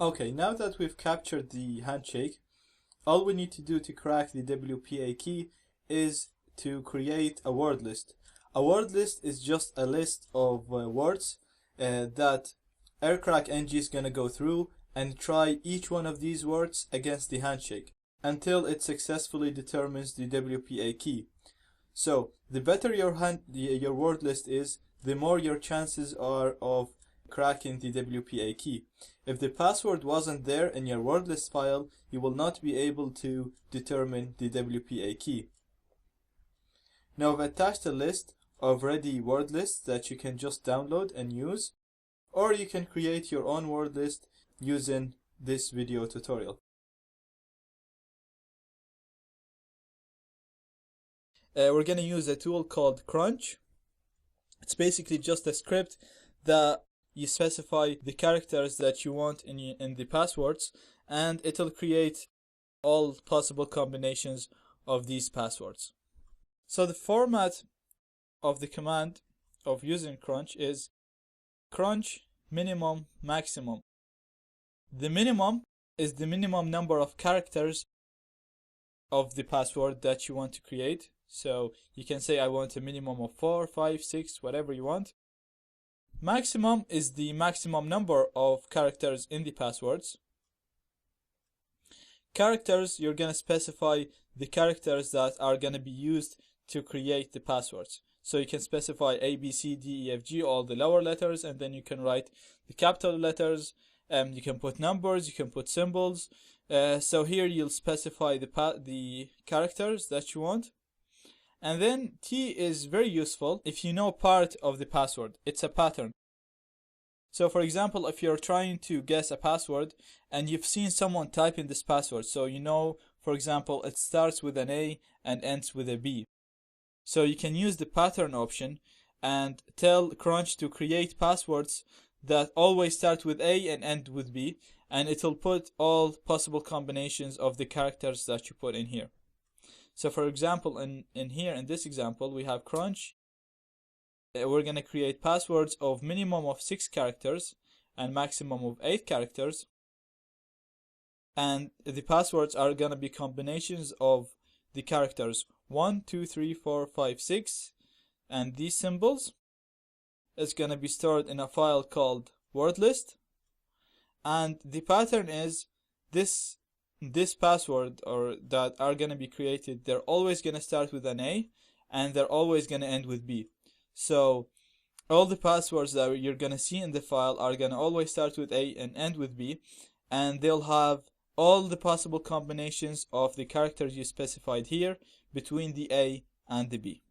Okay, now that we've captured the handshake, all we need to do to crack the WPA key is to create a word list. A word list is just a list of words that AirCrackNG is going to go through and try each one of these words against the handshake until it successfully determines the WPA key. So the better your word list is, the more your chances are of cracking the WPA key. If the password wasn't there in your word list file, you will not be able to determine the WPA key. Now I've attached a list of ready word lists that you can just download and use, or you can create your own word list using this video tutorial. We're going to use a tool called Crunch. It's basically just a script that you specify the characters that you want in the passwords, and it'll create all possible combinations of these passwords. So the format of the command of using Crunch is crunch minimum maximum. The minimum is the minimum number of characters of the password that you want to create. So you can say I want a minimum of 4, 5, 6, whatever you want. Maximum is the maximum number of characters in the passwords. Characters, you're going to specify the characters that are going to be used to create the passwords. So you can specify A, B, C, D, E, F, G, all the lower letters, and then you can write the capital letters. You can put numbers, you can put symbols. So here you'll specify the characters that you want. And then T is very useful if you know part of the password. It's a pattern. So for example, if you're trying to guess a password and you've seen someone type in this password, so you know, for example, it starts with an A and ends with a B. So you can use the pattern option and tell Crunch to create passwords that always start with A and end with B, and it'll put all possible combinations of the characters that you put in here. So for example, in this example, we have Crunch. We're going to create passwords of minimum of 6 characters and maximum of 8 characters. And the passwords are going to be combinations of the characters 1, 2, 3, 4, 5, 6. And these symbols is going to be stored in a file called word list. And the pattern is this password or that are going to be created, they're always going to start with an A and they're always going to end with B. So all the passwords that you're going to see in the file are going to always start with A and end with B, and they'll have all the possible combinations of the characters you specified here between the A and the B.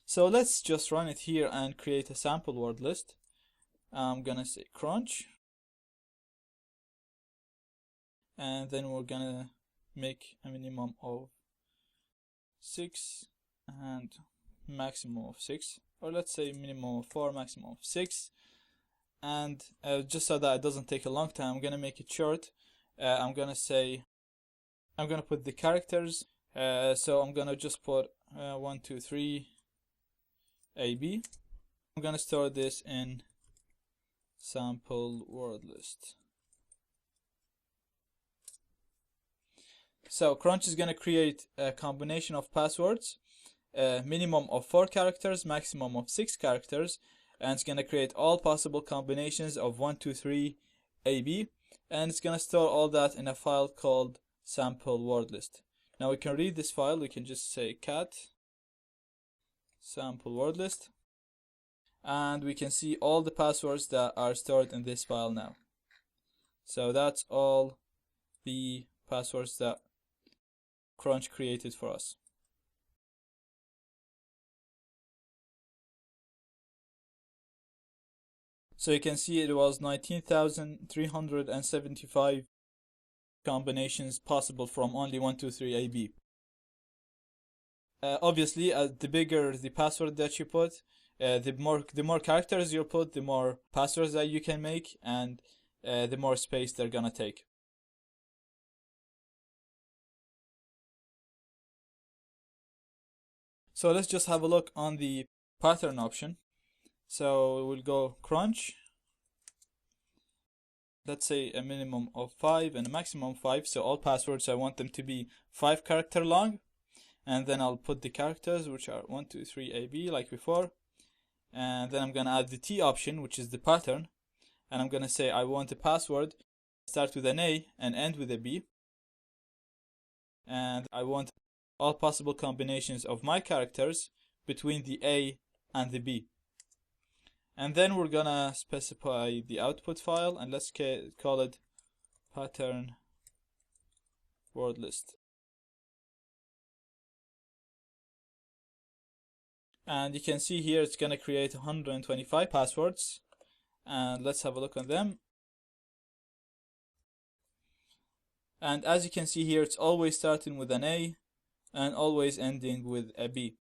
So let's just run it here and create a sample word list. I'm going to say crunch. And then we're gonna make a minimum of 6 and maximum of 6, or let's say minimum of 4, maximum of 6. And just so that it doesn't take a long time, I'm gonna make it short. I'm gonna put the characters. So I'm gonna just put 1, 2, 3 AB. I'm gonna store this in sample word list. So Crunch is going to create a combination of passwords, minimum of 4 characters, maximum of 6 characters, and it's going to create all possible combinations of 1, 2, 3, AB, and it's going to store all that in a file called sample word list. Now we can read this file. We can just say cat sample word list, and we can see all the passwords that are stored in this file now. So that's all the passwords that Crunch created for us. So you can see it was 19,375 combinations possible from only 1, 2, 3 AB. Obviously, the bigger the password that you put, the more characters you put, the more passwords that you can make, and the more space they're gonna take. So let's just have a look on the pattern option. So we'll go crunch, let's say a minimum of 5 and a maximum of 5. So all passwords, I want them to be 5 character long. And then I'll put the characters, which are 1, 2, 3, AB, like before. And then I'm going to add the T option, which is the pattern. And I'm going to say I want a password start with an A and end with a B. And I want all possible combinations of my characters between the A and the B. And then we're going to specify the output file, and let's call it pattern word list. And you can see here it's going to create 125 passwords. And let's have a look on them. And as you can see here, it's always starting with an A and always ending with a B.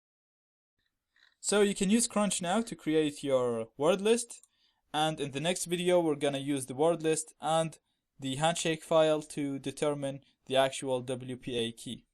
So you can use Crunch now to create your word list. And in the next video, we're going to use the word list and the handshake file to determine the actual WPA key.